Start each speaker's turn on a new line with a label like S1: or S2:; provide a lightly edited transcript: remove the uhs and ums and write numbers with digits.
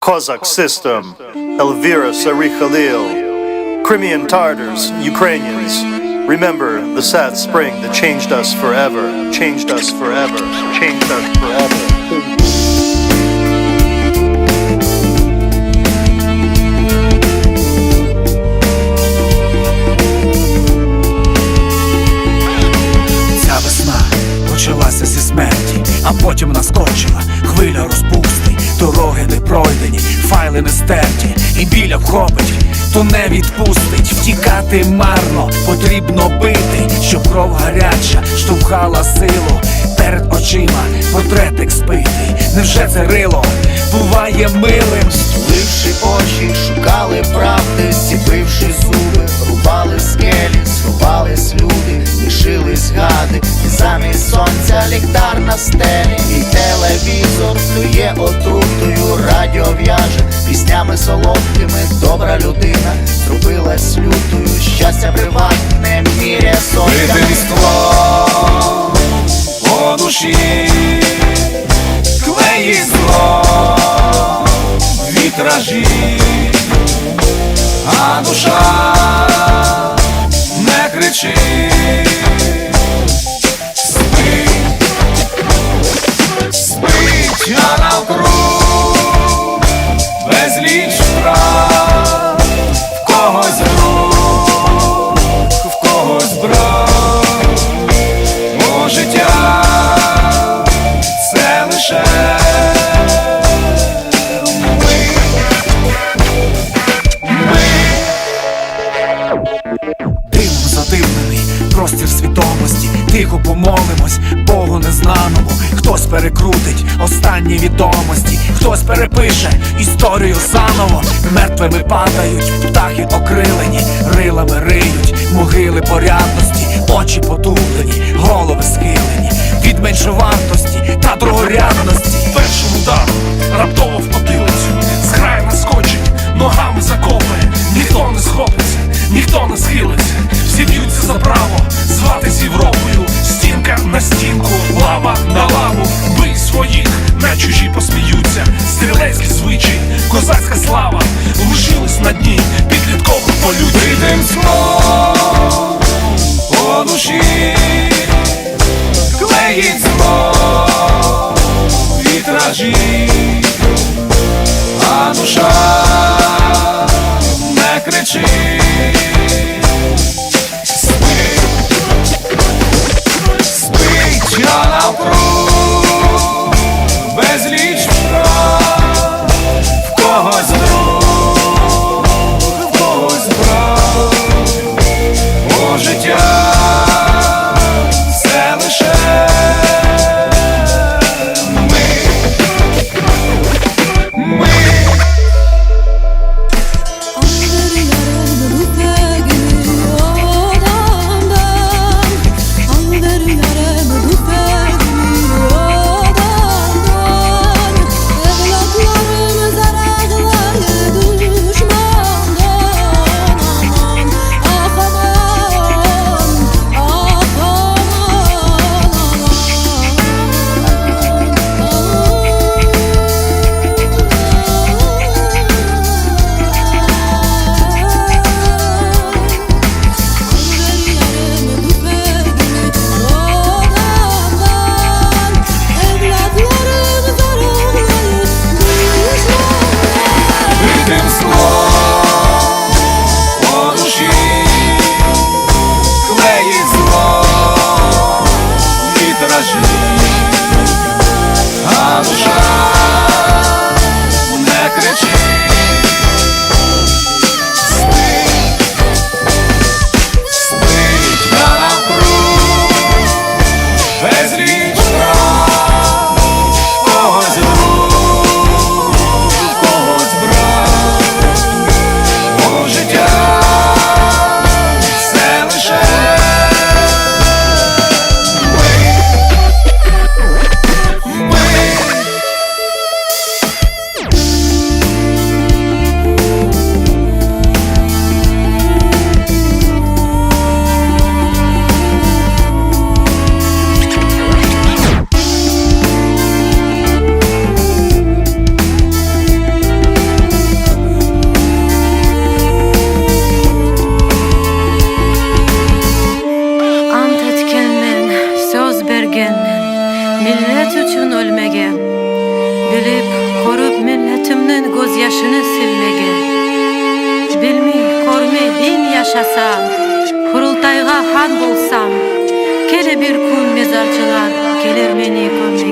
S1: KOZAK system, Elvira Sarykhalil, Crimean Tatars, Ukrainians. Remember the sad spring that changed us forever, changed us forever, changed us forever.
S2: Ця весна почалася зі смерті, а потім наскочила хвиля розпусти. Дороги не пройдені, файли не стерті, і біля вхопить, то не відпустить. Втікати марно, потрібно бити, щоб кров гаряча штовхала силу. Перед очима портретик спитий, невже це рило буває милим?
S3: Стуливши очі, шукали правди, зціпивши зуби, рубали скелі, сховались люди, лишились гади, і замість сонця ліхтар на стелі, і телевізор плює отрутою, радіо в'яже піснями солодкими. Добра людина зробилась лютою, щастя приватне міряє сонця.
S2: Битим склом по душі клеї зло вітражі, а душа не кричить. Спить, а навкруг безліч втрат, в когось друг, в когось брат. О, життя це лише дивом задивлений простір свідомості. Тихо помолимось Богу незнаному. Хтось перекрутить останні відомості, хтось перепише історію заново. Мертвими падають, птахи окрилені, рилами риють могили порядності. Очі потуплені, голови схилені від меншовартості та другорядності.
S4: Першим ударом раптово в потилицю з краю наскочить, ногами закопає. Ніхто не схопиться, ніхто не схилиться. Всі б'ються за право зватись Європою. Стінка на стінку, лава на лаву. Бий своїх, на чужі посміються. Стрілецькі звичаї, козацька слава лишились на дні підліткових полюцій.
S2: Битим склом по душі клеїть зло вітражі, а душа не кричить. Спить, а навкруг безліч втрат, в когось друг, в когось брат. О, життя це лише ми.
S5: ölgenmen, millet üçün ölmegen. Bilip, korup milletimnin göz yaşını silmegen. Bilmey, kormey bin yaşasam, kurultayga han bolsam, kele bir kun mezarcılar, keler meni kömge.